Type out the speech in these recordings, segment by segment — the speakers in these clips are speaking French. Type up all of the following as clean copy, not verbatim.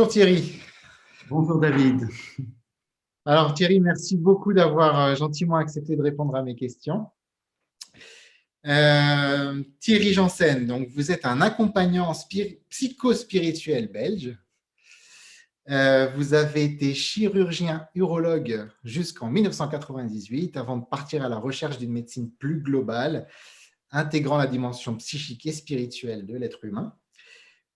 Bonjour Thierry. Bonjour David. Alors Thierry, merci beaucoup d'avoir gentiment accepté de répondre à mes questions. Thierry Janssen, donc vous êtes un accompagnant psychospirituel belge. Vous avez été chirurgien urologue jusqu'en 1998 avant de partir à la recherche d'une médecine plus globale, intégrant la dimension psychique et spirituelle de l'être humain.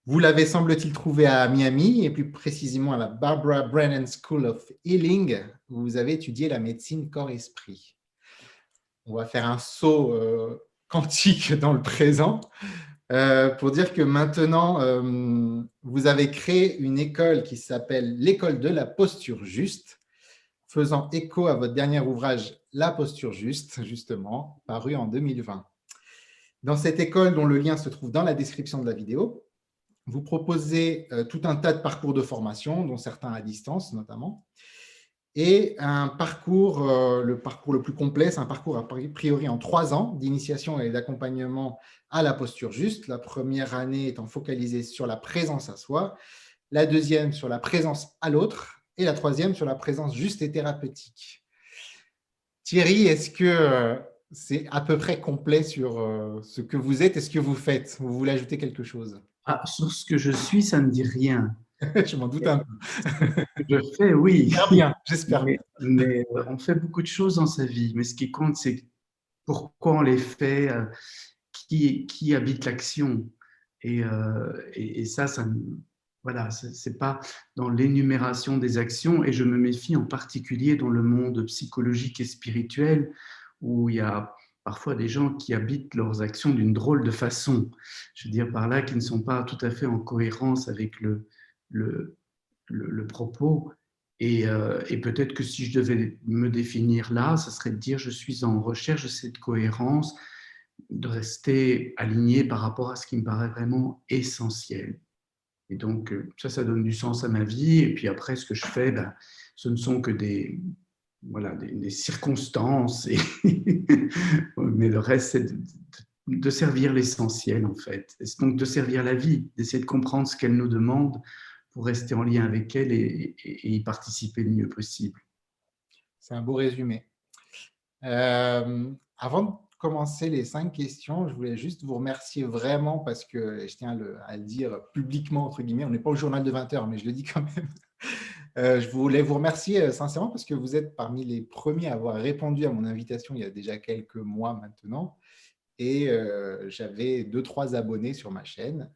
Vous l'avez, semble-t-il, trouvé à Miami, et plus précisément à la Barbara Brennan School of Healing, où vous avez étudié la médecine corps-esprit. On va faire un saut quantique dans le présent pour dire que maintenant, vous avez créé une école qui s'appelle l'école de la posture juste, faisant écho à votre dernier ouvrage, La posture juste, justement, paru en 2020. Dans cette école, dont le lien se trouve dans la description de la vidéo, vous proposez tout un tas de parcours de formation, dont certains à distance notamment, et un parcours, le parcours le plus complet, c'est un parcours a priori en 3 ans d'initiation et d'accompagnement à la posture juste. La première année étant focalisée sur la présence à soi, la deuxième sur la présence à l'autre, et la troisième sur la présence juste et thérapeutique. Thierry, est-ce que c'est à peu près complet sur ce que vous êtes et ce que vous faites? Vous voulez ajouter quelque chose? Ah, sur ce que je suis, ça ne dit rien. Je m'en doute un peu. Ce que je fais, oui. J'espère bien, j'espère bien. Mais on fait beaucoup de choses dans sa vie. Mais ce qui compte, c'est pourquoi on les fait, qui habite l'action. Et ça, voilà, c'est pas dans l'énumération des actions. Et je me méfie en particulier dans le monde psychologique et spirituel, où il y a parfois des gens qui habitent leurs actions d'une drôle de façon. Je veux dire par là qu'ils ne sont pas tout à fait en cohérence avec le propos. Et peut-être que si je devais me définir là, ça serait de dire je suis en recherche de cette cohérence, de rester aligné par rapport à ce qui me paraît vraiment essentiel. Et donc, ça donne du sens à ma vie. Et puis après, ce que je fais, ben, ce ne sont que voilà, des circonstances. Mais le reste, c'est de servir l'essentiel, en fait. Et donc, de servir la vie, d'essayer de comprendre ce qu'elle nous demande pour rester en lien avec elle et y participer le mieux possible. C'est un beau résumé. Avant de commencer les 5 questions, je voulais juste vous remercier vraiment parce que je tiens à le dire publiquement, entre guillemets, on n'est pas au journal de 20 heures, mais je le dis quand même. Je voulais vous remercier sincèrement parce que vous êtes parmi les premiers à avoir répondu à mon invitation il y a déjà quelques mois maintenant. Et j'avais 2-3 abonnés sur ma chaîne.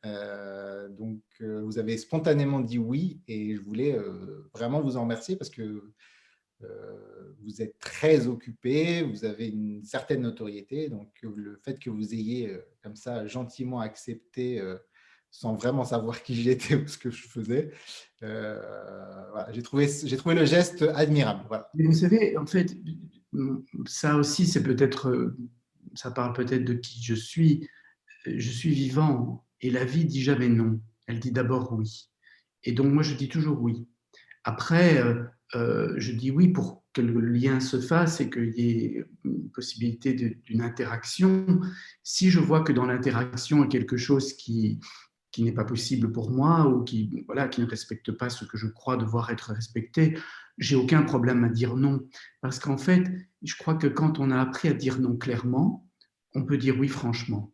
Donc, vous avez spontanément dit oui et je voulais vraiment vous en remercier parce que vous êtes très occupé, vous avez une certaine notoriété, donc le fait que vous ayez comme ça gentiment accepté sans vraiment savoir qui j'étais ou ce que je faisais, voilà, j'ai trouvé le geste admirable. Voilà. Mais vous savez, en fait, ça aussi, c'est peut-être, ça parle peut-être de qui je suis. Je suis vivant et la vie dit jamais non. Elle dit d'abord oui. Et donc, moi, je dis toujours oui. Après, je dis oui pour que le lien se fasse et qu'il y ait une possibilité d'une interaction. Si je vois que dans l'interaction, il y a quelque chose qui n'est pas possible pour moi ou voilà, qui ne respecte pas ce que je crois devoir être respecté, j'ai aucun problème à dire non. Parce qu'en fait, je crois que quand on a appris à dire non clairement, on peut dire oui franchement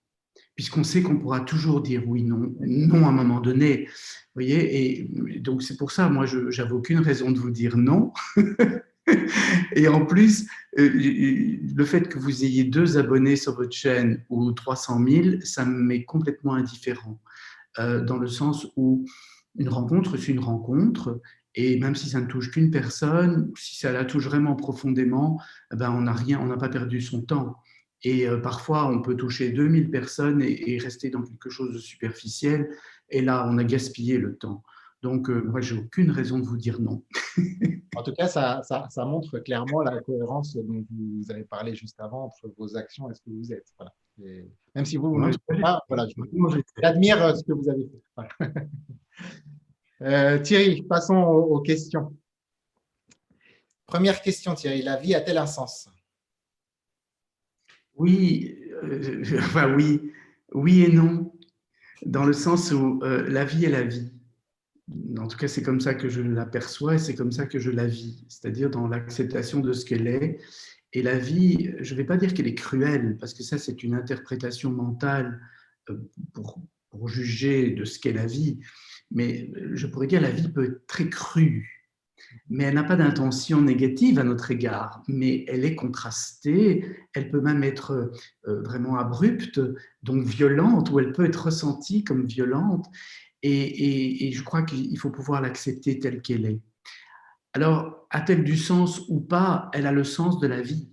puisqu'on sait qu'on pourra toujours dire oui, non, non à un moment donné. Vous voyez, et donc c'est pour ça, moi, je n'avais aucune raison de vous dire non. Et en plus, le fait que vous ayez 2 abonnés sur votre chaîne ou 300 000, ça m'est complètement indifférent, dans le sens où une rencontre, c'est une rencontre, et même si ça ne touche qu'une personne, si ça la touche vraiment profondément, ben on n'a pas perdu son temps. Et parfois, on peut toucher 2000 personnes et rester dans quelque chose de superficiel. Et là, on a gaspillé le temps. Donc, moi, j'ai aucune raison de vous dire non. En tout cas, ça montre clairement la cohérence dont vous avez parlé juste avant entre vos actions et ce que vous êtes. Voilà. Et même si vous ne Moi, le savez pas, voilà, moi, j'ai fait. j'admire ce que vous avez fait. Voilà. Thierry, passons aux questions. Première question, Thierry, la vie a-t-elle un sens? Oui, enfin oui, oui et non, dans le sens où la vie est la vie. En tout cas, c'est comme ça que je l'aperçois et c'est comme ça que je la vis, c'est-à-dire dans l'acceptation de ce qu'elle est. Et la vie, je ne vais pas dire qu'elle est cruelle, parce que ça, c'est une interprétation mentale euh, pour juger de ce qu'est la vie. Mais je pourrais dire que la vie peut être très crue, mais elle n'a pas d'intention négative à notre égard, mais elle est contrastée, elle peut même être vraiment abrupte, donc violente, ou elle peut être ressentie comme violente, et je crois qu'il faut pouvoir l'accepter telle qu'elle est. Alors, a-t-elle du sens ou pas? Elle a le sens de la vie.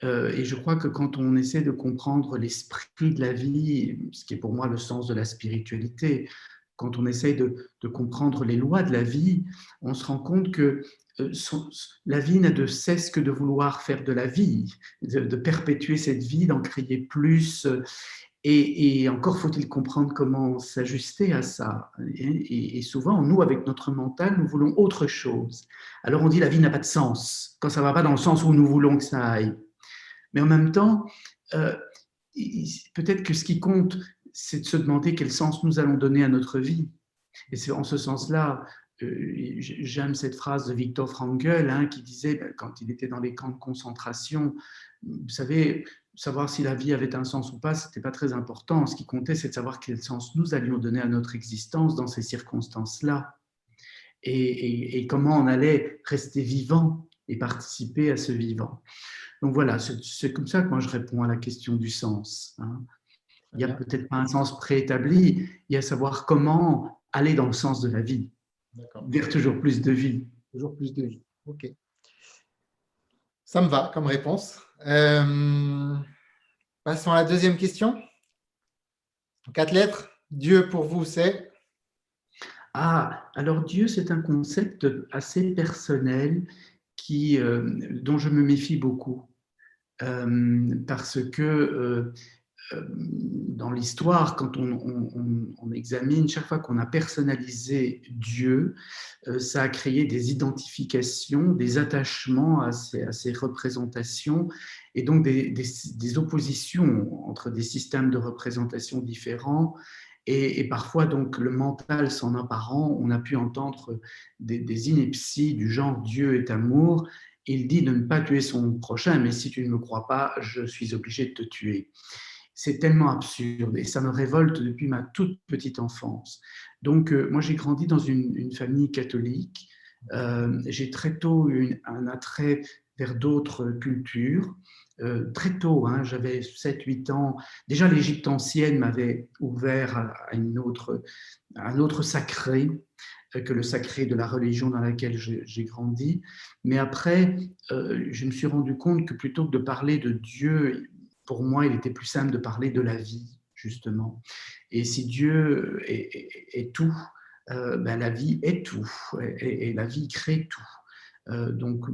Et je crois que quand on essaie de comprendre l'esprit de la vie, ce qui est pour moi le sens de la spiritualité, quand on essaie de comprendre les lois de la vie, on se rend compte que la vie n'a de cesse que de vouloir faire de la vie, de perpétuer cette vie, d'en créer plus. Et encore faut-il comprendre comment s'ajuster à ça. Et souvent, nous, avec notre mental, nous voulons autre chose. Alors on dit la vie n'a pas de sens, quand ça ne va pas dans le sens où nous voulons que ça aille. Mais en même temps, euh, peut-être que ce qui compte, c'est de se demander quel sens nous allons donner à notre vie. Et c'est en ce sens-là, j'aime cette phrase de Viktor Frankl, hein, qui disait, quand il était dans les camps de concentration, vous savez, savoir si la vie avait un sens ou pas, ce n'était pas très important. Ce qui comptait, c'est de savoir quel sens nous allions donner à notre existence dans ces circonstances-là. Et comment on allait rester vivant et participer à ce vivant. Donc voilà, c'est comme ça que moi je réponds à la question du sens. Hein. Il n'y a peut-être pas un sens préétabli, il y a savoir comment aller dans le sens de la vie, vers toujours plus de vie. Toujours plus de vie. Ok. Ça me va comme réponse. Passons à la deuxième question. 4 lettres. Dieu pour vous, c'est? Ah, alors Dieu, c'est un concept assez personnel dont je me méfie beaucoup. Parce que dans l'histoire, quand on examine, chaque fois qu'on a personnalisé Dieu, ça a créé des identifications, des attachements à ces représentations, et donc des oppositions entre des systèmes de représentation différents. Et parfois, donc, le mental s'en emparant, on a pu entendre des inepties du genre Dieu est amour. Il dit de ne pas tuer son prochain, mais si tu ne me crois pas, je suis obligé de te tuer. C'est tellement absurde et ça me révolte depuis ma toute petite enfance. Donc, moi, j'ai grandi dans une famille catholique. J'ai très tôt eu un attrait vers d'autres cultures. Très tôt, hein, j'avais 7-8 ans. Déjà, l'Égypte ancienne m'avait ouvert à un autre sacré que le sacré de la religion dans laquelle j'ai grandi. Mais après, je me suis rendu compte que plutôt que de parler de Dieu, pour moi, il était plus simple de parler de la vie, justement. Et si Dieu est tout, ben la vie est tout, et la vie crée tout. Donc,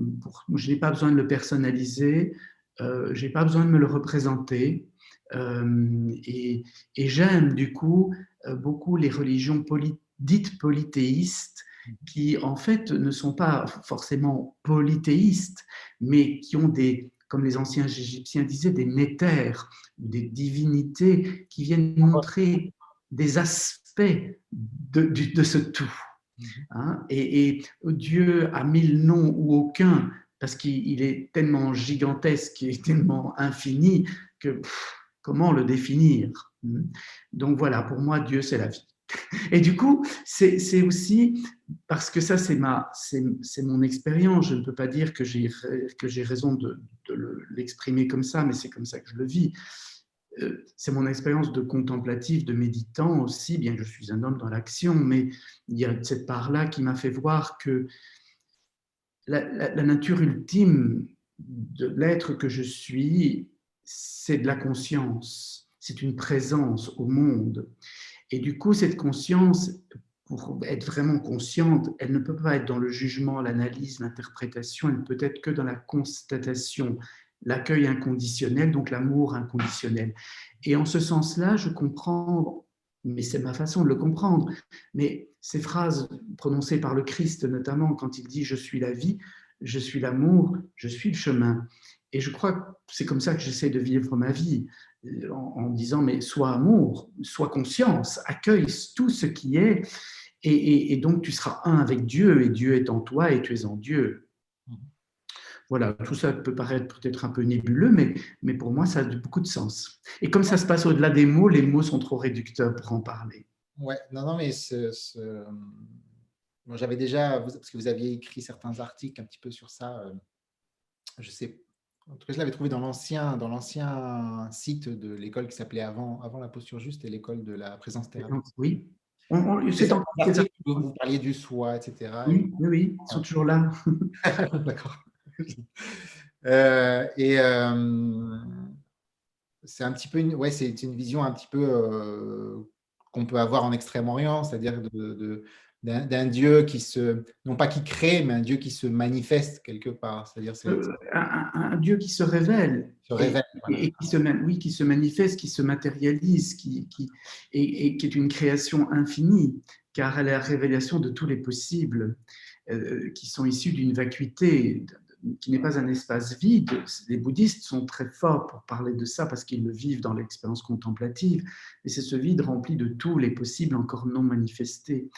je n'ai pas besoin de le personnaliser, je n'ai pas besoin de me le représenter. Et j'aime du coup beaucoup les religions dites polythéistes qui en fait ne sont pas forcément polythéistes, mais qui ont comme les anciens Égyptiens disaient, des néthers, des divinités qui viennent montrer des aspects de ce tout. Hein. Et Dieu a 1000 noms ou aucun, parce qu'il est tellement gigantesque, il est tellement infini, que comment le définir? Donc voilà, pour moi, Dieu, c'est la vie. Et du coup, c'est aussi, parce que ça, c'est mon expérience, je ne peux pas dire que j'ai raison de l'exprimer comme ça, mais c'est comme ça que je le vis. C'est mon expérience de contemplatif, de méditant aussi, bien que je suis un homme dans l'action, mais il y a cette part-là qui m'a fait voir que la nature ultime de l'être que je suis, c'est de la conscience, c'est une présence au monde. Et du coup, cette conscience, pour être vraiment consciente, elle ne peut pas être dans le jugement, l'analyse, l'interprétation, elle ne peut être que dans la constatation, l'accueil inconditionnel, donc l'amour inconditionnel. Et en ce sens-là, je comprends, mais c'est ma façon de le comprendre, mais ces phrases prononcées par le Christ, notamment quand il dit « je suis la vie »,« je suis l'amour »,« je suis le chemin ». Et je crois que c'est comme ça que j'essaie de vivre ma vie, en disant mais sois amour, sois conscience, accueille tout ce qui est Et donc, tu seras un avec Dieu, et Dieu est en toi, et tu es en Dieu. Voilà, tout ça peut paraître peut-être un peu nébuleux, mais pour moi, ça a beaucoup de sens. Et comme ça se passe au-delà des mots, les mots sont trop réducteurs pour en parler. Ouais, non, mais bon, j'avais déjà, parce que vous aviez écrit certains articles un petit peu sur ça, je sais, en tout cas, je l'avais trouvé dans l'ancien site de l'école qui s'appelait avant la posture juste et l'école de la présence thérapeutique. Oui, C'est c'est certains encore ces articles où articles. vous parliez du soi, etc. Oui, oui, oui, ils sont toujours là. D'accord. Et c'est un petit peu ouais, c'est une vision un petit peu qu'on peut avoir en Extrême-Orient, c'est-à-dire d'un Dieu non pas qui crée, mais un Dieu qui se manifeste quelque part. C'est-à-dire Un Dieu qui se révèle se révèle. Voilà. et qui se manifeste, qui se matérialise, et qui est une création infinie, car elle est la révélation de tous les possibles qui sont issus d'une vacuité, qui n'est pas un espace vide. Les bouddhistes sont très forts pour parler de ça parce qu'ils le vivent dans l'expérience contemplative, et c'est ce vide rempli de tous les possibles encore non manifestés.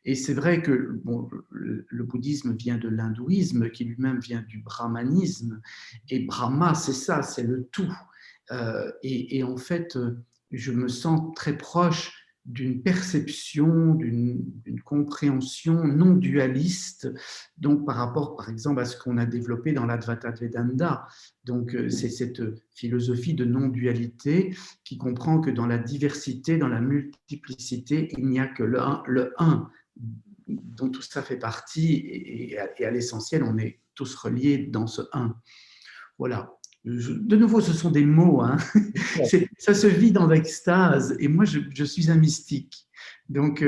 Et c'est vrai que bon, le bouddhisme vient de l'hindouisme, qui lui-même vient du brahmanisme. Et Brahma, c'est ça, c'est le tout. Et en fait, je me sens très proche d'une perception, d'une compréhension non dualiste, donc par rapport, par exemple, à ce qu'on a développé dans l'Advaita Vedanta. Donc, c'est cette philosophie de non-dualité qui comprend que dans la diversité, dans la multiplicité, il n'y a que le un dont tout ça fait partie, et à l'essentiel, on est tous reliés dans ce un. Voilà. De nouveau, ce sont des mots. Hein. Ça se vit dans l'extase. Et moi, je suis un mystique. Donc,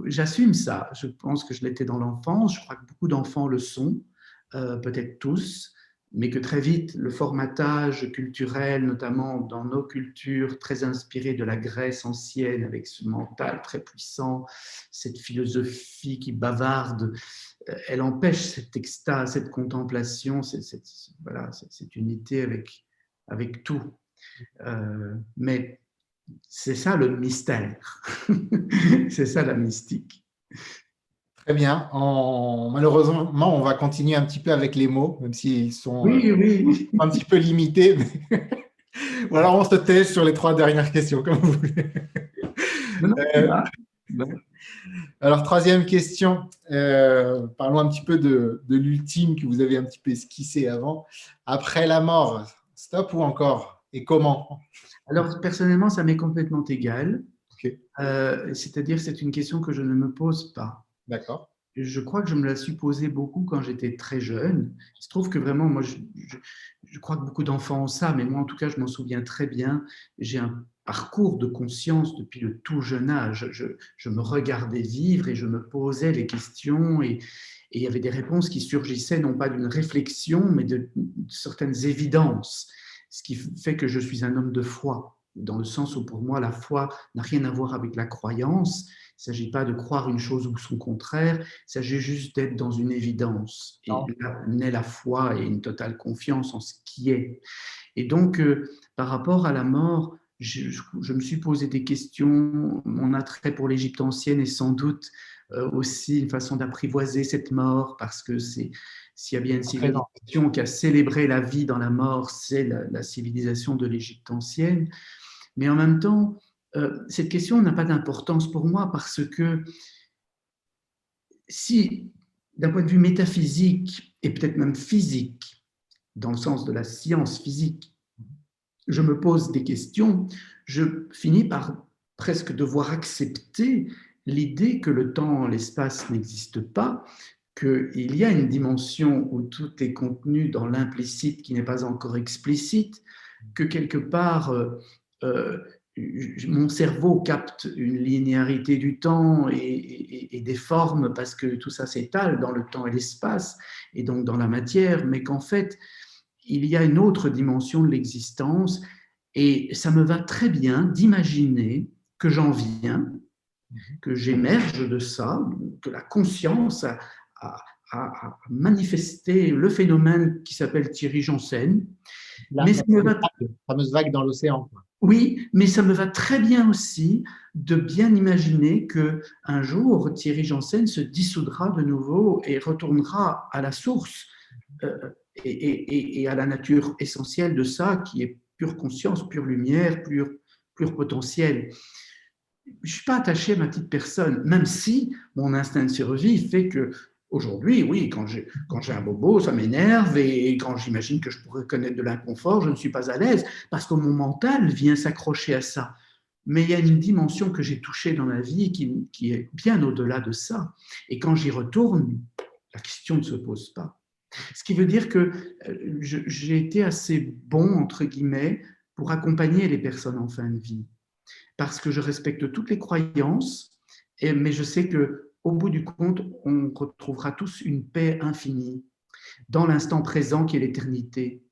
j'assume ça. Je pense que je l'étais dans l'enfance. Je crois que beaucoup d'enfants le sont, peut-être tous, mais que très vite, le formatage culturel, notamment dans nos cultures très inspirées de la Grèce ancienne, avec ce mental très puissant, cette philosophie qui bavarde, elle empêche cette extase, cette contemplation, cette unité avec tout. Mais c'est ça le mystère. C'est ça la mystique. Très bien. Malheureusement, on va continuer un petit peu avec les mots, même s'ils sont Oui. un petit peu limités. Ou alors on se tait sur les 3 dernières questions, comme vous voulez. Non, Alors, 3e question. Parlons un petit peu de l'ultime que vous avez un petit peu esquissé avant. Après la mort, stop ou encore? Et comment? Alors, personnellement, ça m'est complètement égal. Ok. C'est-à-dire, c'est une question que je ne me pose pas. D'accord. Je crois que je me la suis posée beaucoup quand j'étais très jeune. Il se trouve que vraiment, moi, je crois que beaucoup d'enfants ont ça, mais moi, en tout cas, je m'en souviens très bien. J'ai un parcours de conscience depuis le tout jeune âge. Je me regardais vivre et je me posais les questions, et il y avait des réponses qui surgissaient non pas d'une réflexion, mais de certaines évidences, ce qui fait que je suis un homme de foi, dans le sens où pour moi, la foi n'a rien à voir avec la croyance. Il ne s'agit pas de croire une chose ou son contraire, il s'agit juste d'être dans une évidence. Et là naît la foi et une totale confiance en ce qui est. Et donc, par rapport à la mort, je me suis posé des questions. Mon attrait pour l'Égypte ancienne est sans doute aussi une façon d'apprivoiser cette mort, parce que s'il y a bien une civilisation qui a célébré la vie dans la mort, c'est la civilisation de l'Égypte ancienne. Mais en même temps, cette question n'a pas d'importance pour moi, parce que si, d'un point de vue métaphysique et peut-être même physique, dans le sens de la science physique, je me pose des questions, je finis par presque devoir accepter l'idée que le temps, l'espace n'existent pas, qu'il y a une dimension où tout est contenu dans l'implicite qui n'est pas encore explicite, que quelque part, mon cerveau capte une linéarité du temps et des formes, parce que tout ça s'étale dans le temps et l'espace, et donc dans la matière, mais qu'en fait, il y a une autre dimension de l'existence, et ça me va très bien d'imaginer que j'en viens, que j'émerge de ça, que la conscience a manifesté le phénomène qui s'appelle Thierry Janssen. La fameuse vague dans l'océan. Oui, mais ça me va très bien aussi de bien imaginer que un jour, Thierry Janssen se dissoudra de nouveau et retournera à la source et à la nature essentielle de ça, qui est pure conscience, pure lumière, pur potentiel. Je ne suis pas attaché à ma petite personne, même si mon instinct de survie fait que aujourd'hui, oui, quand j'ai un bobo, ça m'énerve et quand j'imagine que je pourrais connaître de l'inconfort, je ne suis pas à l'aise parce que mon mental vient s'accrocher à ça. Mais il y a une dimension que j'ai touchée dans la vie qui est bien au-delà de ça. Et quand j'y retourne, la question ne se pose pas. Ce qui veut dire que j'ai été assez bon, entre guillemets, pour accompagner les personnes en fin de vie parce que je respecte toutes les croyances, mais je sais qu'au bout du compte, on retrouvera tous une paix infinie dans l'instant présent qui est l'éternité.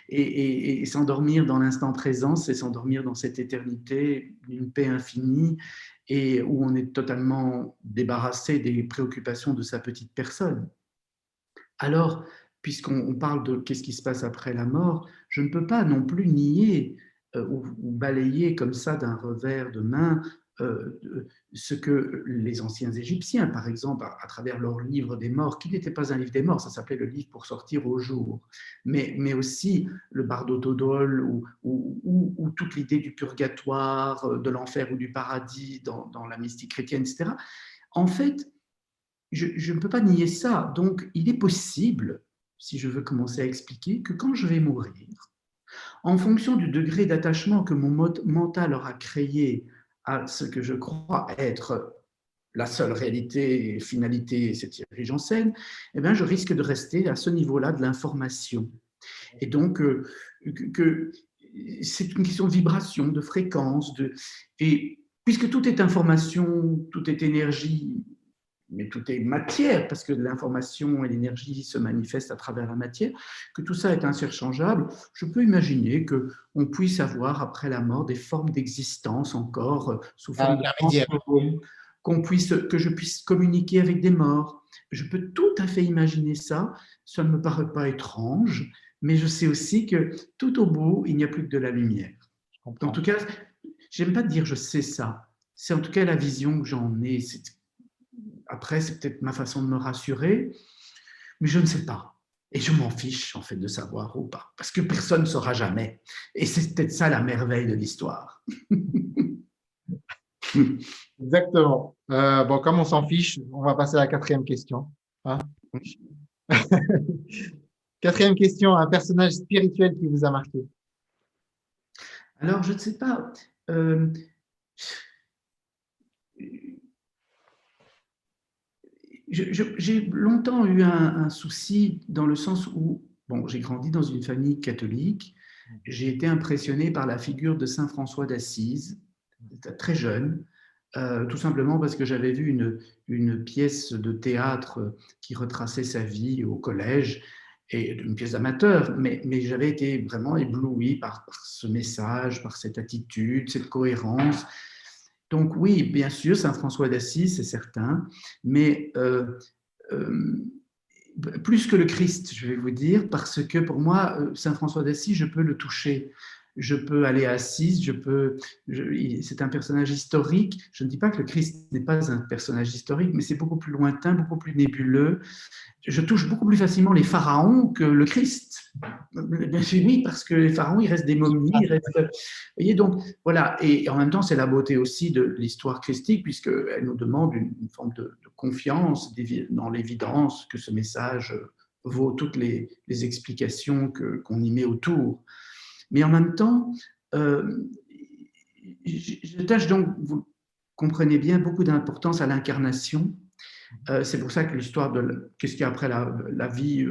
Et s'endormir dans l'instant présent, c'est s'endormir dans cette éternité, une paix infinie, et où on est totalement débarrassé des préoccupations de sa petite personne. Alors, puisqu'on parle de qu'est-ce qui se passe après la mort, je ne peux pas non plus nier ou balayer comme ça d'un revers de main ce que les anciens Égyptiens, par exemple, à travers leur livre des morts, qui n'était pas un livre des morts, ça s'appelait le livre pour sortir au jour, mais aussi le Bardo Todol ou toute l'idée du purgatoire, de l'enfer ou du paradis dans la mystique chrétienne, etc. En fait, je ne peux pas nier ça. Donc, il est possible, si je veux commencer à expliquer, que quand je vais mourir, en fonction du degré d'attachement que mon mental aura créé à ce que je crois être la seule réalité et finalité, c'est Thierry Janssen, eh bien, je risque de rester à ce niveau-là de l'information. Et donc, que c'est une question de vibration, de fréquence, et puisque tout est information, tout est énergie, mais tout est matière, parce que l'information et l'énergie se manifestent à travers la matière, que tout ça est interchangeable, je peux imaginer qu'on puisse avoir après la mort des formes d'existence encore sous forme de Intermédiaire. fantômes, que je puisse communiquer avec des morts. Je peux tout à fait imaginer ça, ça ne me paraît pas étrange, mais je sais aussi que tout au bout, il n'y a plus que de la lumière. En tout cas, j'aime pas dire je sais ça, c'est en tout cas la vision que j'en ai. Après, c'est peut-être ma façon de me rassurer, mais je ne sais pas. Et je m'en fiche, en fait, de savoir ou pas. Parce que personne ne saura jamais. Et c'est peut-être ça la merveille de l'histoire. Exactement. Bon, comme on s'en fiche, on va passer à la quatrième question. Hein. Quatrième question, un personnage spirituel qui vous a marqué. Alors, je ne sais pas. J'ai longtemps eu un souci dans le sens où, bon, j'ai grandi dans une famille catholique, j'ai été impressionné par la figure de Saint François d'Assise, très jeune, tout simplement parce que j'avais vu une pièce de théâtre qui retraçait sa vie au collège, et une pièce d'amateur, mais j'avais été vraiment ébloui par ce message, par cette attitude, cette cohérence. Donc oui, bien sûr, Saint François d'Assise, c'est certain, mais euh, plus que le Christ, je vais vous dire, parce que pour moi, Saint François d'Assise, je peux le toucher. Je peux aller à Assise, c'est un personnage historique. Je ne dis pas que le Christ n'est pas un personnage historique, mais c'est beaucoup plus lointain, beaucoup plus nébuleux. Je touche beaucoup plus facilement les pharaons que le Christ. Oui, parce que les pharaons, ils restent des momies. Vous voyez, donc, voilà. Et en même temps, c'est la beauté aussi de l'histoire christique, puisqu'elle nous demande une forme de confiance dans l'évidence que ce message vaut toutes les explications qu'on y met autour. Mais en même temps, j'attache donc, vous comprenez bien, beaucoup d'importance à l'incarnation. C'est pour ça que l'histoire de qu'est-ce qu'il y a après la vie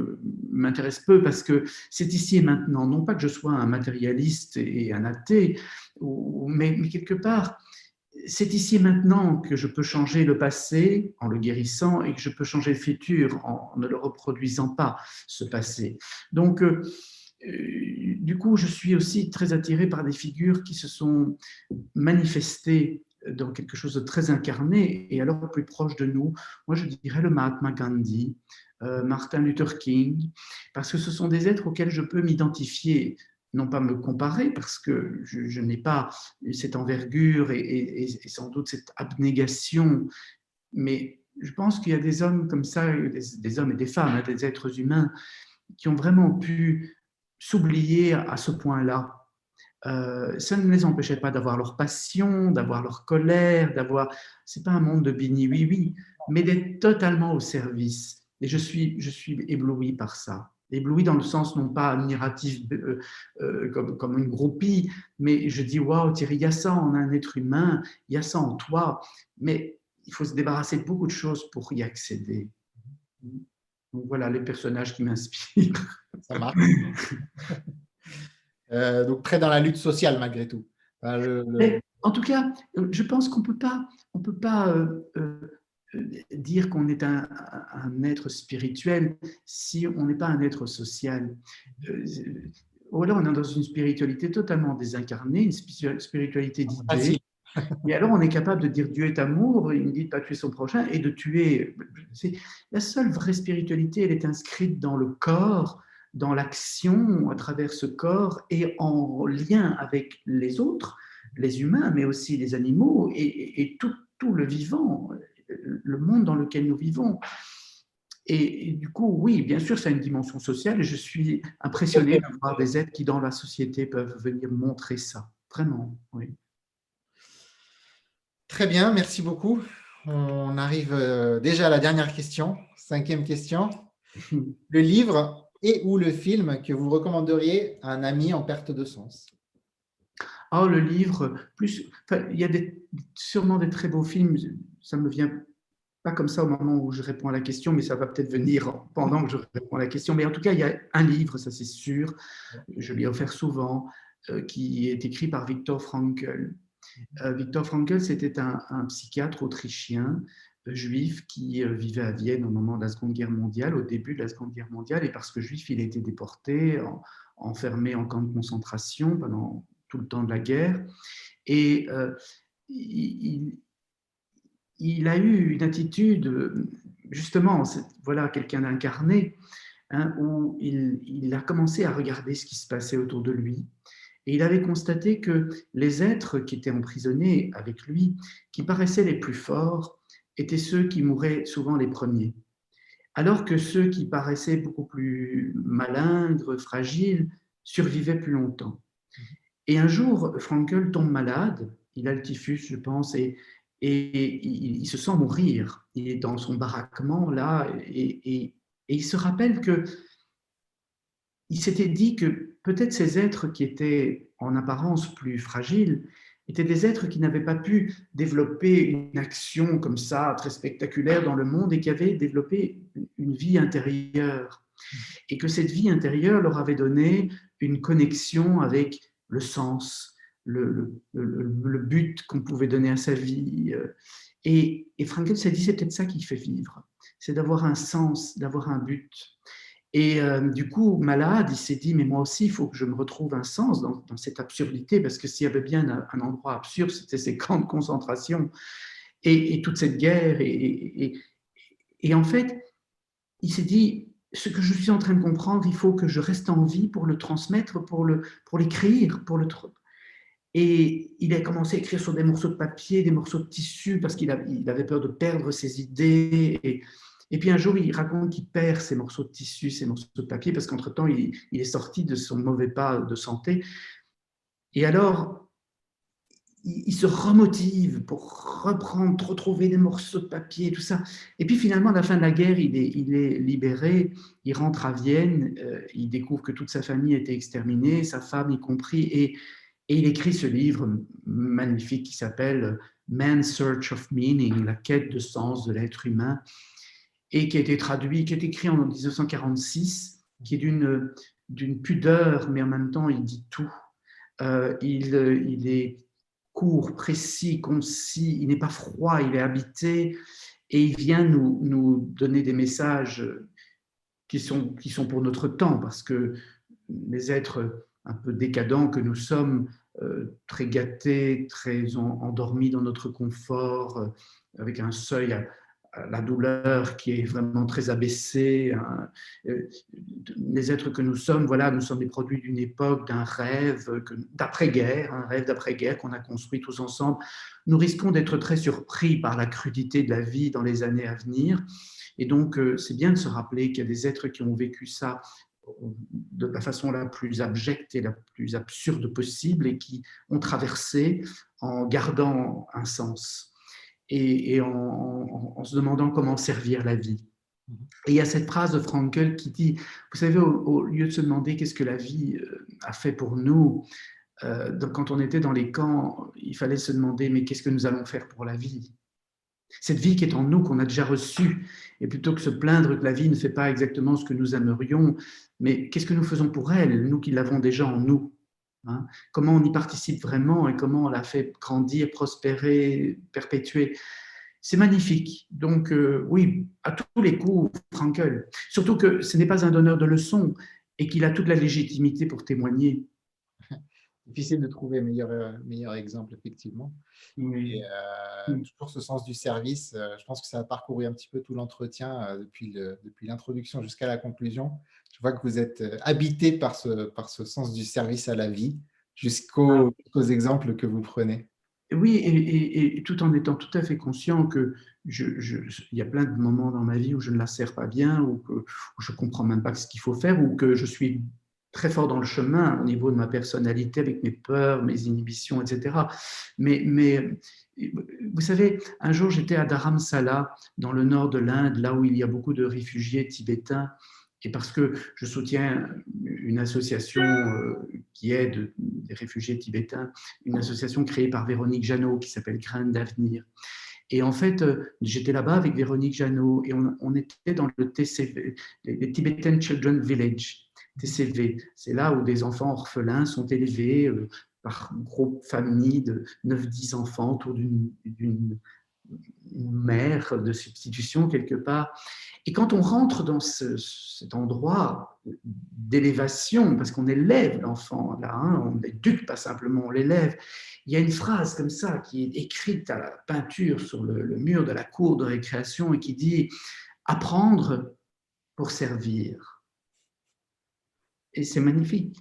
m'intéresse peu, parce que c'est ici et maintenant. Non pas que je sois un matérialiste et un athée, mais quelque part, c'est ici et maintenant que je peux changer le passé en le guérissant et que je peux changer le futur en ne le reproduisant pas, ce passé. Donc, du coup, je suis aussi très attiré par des figures qui se sont manifestées dans quelque chose de très incarné et alors plus proche de nous. Moi, je dirais le Mahatma Gandhi, Martin Luther King, parce que ce sont des êtres auxquels je peux m'identifier. non pas me comparer, parce que je n'ai pas cette envergure et sans doute cette abnégation, mais je pense qu'il y a des hommes comme ça, des hommes et des femmes, hein, des êtres humains, qui ont vraiment pu s'oublier à ce point-là. Ça ne les empêchait pas d'avoir leur passion, d'avoir leur colère, c'est pas un monde de bini oui oui, mais d'être totalement au service. Et je suis ébloui par ça. Ébloui dans le sens non pas admiratif comme une groupie, mais je dis waouh Thierry, il y a ça en un être humain, il y a ça en toi, mais il faut se débarrasser de beaucoup de choses pour y accéder. Donc voilà les personnages qui m'inspirent. Ça marche. Donc très dans la lutte sociale malgré tout. Mais, en tout cas, je pense qu'on peut pas dire qu'on est un être spirituel si on n'est pas un être social. Ou alors on est dans une spiritualité totalement désincarnée, une spiritualité d'idées. Et alors on est capable de dire Dieu est amour, il ne dit pas tuer son prochain et de tuer. La seule vraie spiritualité, elle est inscrite dans le corps, dans l'action à travers ce corps et en lien avec les autres, les humains, mais aussi les animaux et tout le vivant, le monde dans lequel nous vivons. Et du coup, oui, bien sûr, ça a une dimension sociale et je suis impressionné de voir des êtres qui, dans la société, peuvent venir montrer ça. Vraiment, oui. Très bien, merci beaucoup. On arrive déjà à la dernière question, 5e question. Le livre et ou le film que vous recommanderiez à un ami en perte de sens? Oh, le livre, il y a sûrement des très beaux films, ça me vient pas comme ça au moment où je réponds à la question, mais ça va peut-être venir pendant que je réponds à la question. Mais en tout cas, il y a un livre, ça c'est sûr, je l'ai offert souvent, qui est écrit par Viktor Frankl. Viktor Frankl, c'était un psychiatre autrichien, juif, qui vivait à Vienne au moment de la Seconde Guerre mondiale, au début de la Seconde Guerre mondiale, et parce que juif, il a été déporté, enfermé en camp de concentration pendant tout le temps de la guerre. Et il a eu une attitude, justement, voilà quelqu'un d'incarné, hein, où il a commencé à regarder ce qui se passait autour de lui. Et il avait constaté que les êtres qui étaient emprisonnés avec lui, qui paraissaient les plus forts, étaient ceux qui mouraient souvent les premiers. Alors que ceux qui paraissaient beaucoup plus malingres, fragiles, survivaient plus longtemps. Et un jour, Frankl tombe malade, il a le typhus, je pense, et il se sent mourir. Il est dans son baraquement, là, et il se rappelle que il s'était dit que peut-être ces êtres qui étaient en apparence plus fragiles étaient des êtres qui n'avaient pas pu développer une action comme ça, très spectaculaire dans le monde, et qui avaient développé une vie intérieure. Et que cette vie intérieure leur avait donné une connexion avec le sens, le but qu'on pouvait donner à sa vie. Et Frankl s'est dit, c'est peut-être ça qui fait vivre, c'est d'avoir un sens, d'avoir un but. Et du coup, malade, il s'est dit, mais moi aussi, il faut que je me retrouve un sens dans cette absurdité, parce que s'il y avait bien un endroit absurde, c'était ces camps de concentration et toute cette guerre. Et en fait, il s'est dit, ce que je suis en train de comprendre, il faut que je reste en vie pour le transmettre, pour l'écrire, Et il a commencé à écrire sur des morceaux de papier, des morceaux de tissu, parce qu'il avait peur de perdre ses idées. Et puis un jour, il raconte qu'il perd ces morceaux de tissu, ces morceaux de papier, parce qu'entre-temps, il est sorti de son mauvais pas de santé. Et alors, il se remotive pour retrouver des morceaux de papier, tout ça. Et puis finalement, à la fin de la guerre, il est libéré, il rentre à Vienne, il découvre que toute sa famille était exterminée, sa femme y compris, et il écrit ce livre magnifique qui s'appelle Man's Search of Meaning, la quête de sens de l'être humain, et qui a été traduit, qui est écrit en 1946, qui est d'une pudeur, mais en même temps, il dit tout. Il est court, précis, concis, il n'est pas froid, il est habité, et il vient nous donner des messages qui sont pour notre temps, parce que les êtres un peu décadents que nous sommes, très gâtés, très endormis dans notre confort, avec un seuil la douleur qui est vraiment très abaissée. Les êtres que nous sommes, voilà, nous sommes les produits d'une époque, d'un rêve d'après-guerre, un rêve d'après-guerre qu'on a construit tous ensemble. Nous risquons d'être très surpris par la crudité de la vie dans les années à venir. Et donc, c'est bien de se rappeler qu'il y a des êtres qui ont vécu ça de la façon la plus abjecte et la plus absurde possible et qui ont traversé en gardant un sens et en se demandant comment servir la vie. Et il y a cette phrase de Frankl qui dit, vous savez, au lieu de se demander qu'est-ce que la vie a fait pour nous, quand on était dans les camps, il fallait se demander, mais qu'est-ce que nous allons faire pour la vie ? Cette vie qui est en nous, qu'on a déjà reçue, et plutôt que se plaindre que la vie ne fait pas exactement ce que nous aimerions, mais qu'est-ce que nous faisons pour elle, nous qui l'avons déjà en nous, hein ? Comment on y participe vraiment et comment on la fait grandir, prospérer, perpétuer. C'est magnifique. Donc oui, à tous les coups, Frankl. Surtout que ce n'est pas un donneur de leçons et qu'il a toute la légitimité pour témoigner. Difficile de trouver meilleur exemple, effectivement. Oui. Et toujours ce sens du service, je pense que ça a parcouru un petit peu tout l'entretien depuis l'introduction jusqu'à la conclusion. Je vois que vous êtes habité par ce sens du service à la vie jusqu'aux exemples que vous prenez. Oui, et tout en étant tout à fait conscient que il y a plein de moments dans ma vie où je ne la sers pas bien, où je ne comprends même pas ce qu'il faut faire, ou que je suis très fort dans le chemin au niveau de ma personnalité, avec mes peurs, mes inhibitions, etc. Mais vous savez, un jour, j'étais à Dharamsala, dans le nord de l'Inde, là où il y a beaucoup de réfugiés tibétains, et parce que je soutiens une association qui aide des réfugiés tibétains, une association créée par Véronique Jeannot qui s'appelle Graines d'avenir. Et en fait, j'étais là-bas avec Véronique Jeannot et on était dans le TCV, les Tibetan Children Village, TCV. C'est là où des enfants orphelins sont élevés par groupe famille de 9-10 enfants autour d'une mère de substitution quelque part. Et quand on rentre dans cet endroit d'élévation, parce qu'on élève l'enfant là, hein, on l'éduque pas simplement, on l'élève, il y a une phrase comme ça qui est écrite à la peinture sur le mur de la cour de récréation et qui dit « apprendre pour servir ». Et c'est magnifique.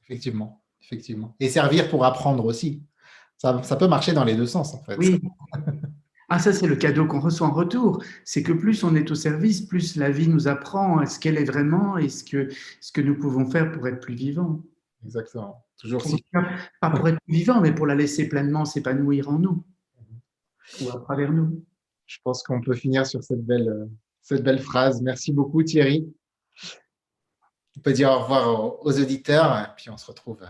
Effectivement, effectivement. Et servir pour apprendre aussi. Ça peut marcher dans les deux sens, en fait. Oui. Ah, ça, c'est le cadeau qu'on reçoit en retour. C'est que plus on est au service, plus la vie nous apprend ce qu'elle est vraiment et ce que nous pouvons faire pour être plus vivants. Exactement. Toujours si. Pas pour être plus vivants, mais pour la laisser pleinement s'épanouir en nous ou à travers nous. Je pense qu'on peut finir sur cette belle phrase. Merci beaucoup, Thierry. On peut dire au revoir aux auditeurs et puis on se retrouve.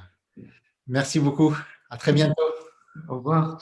Merci beaucoup. À très bientôt. Au revoir.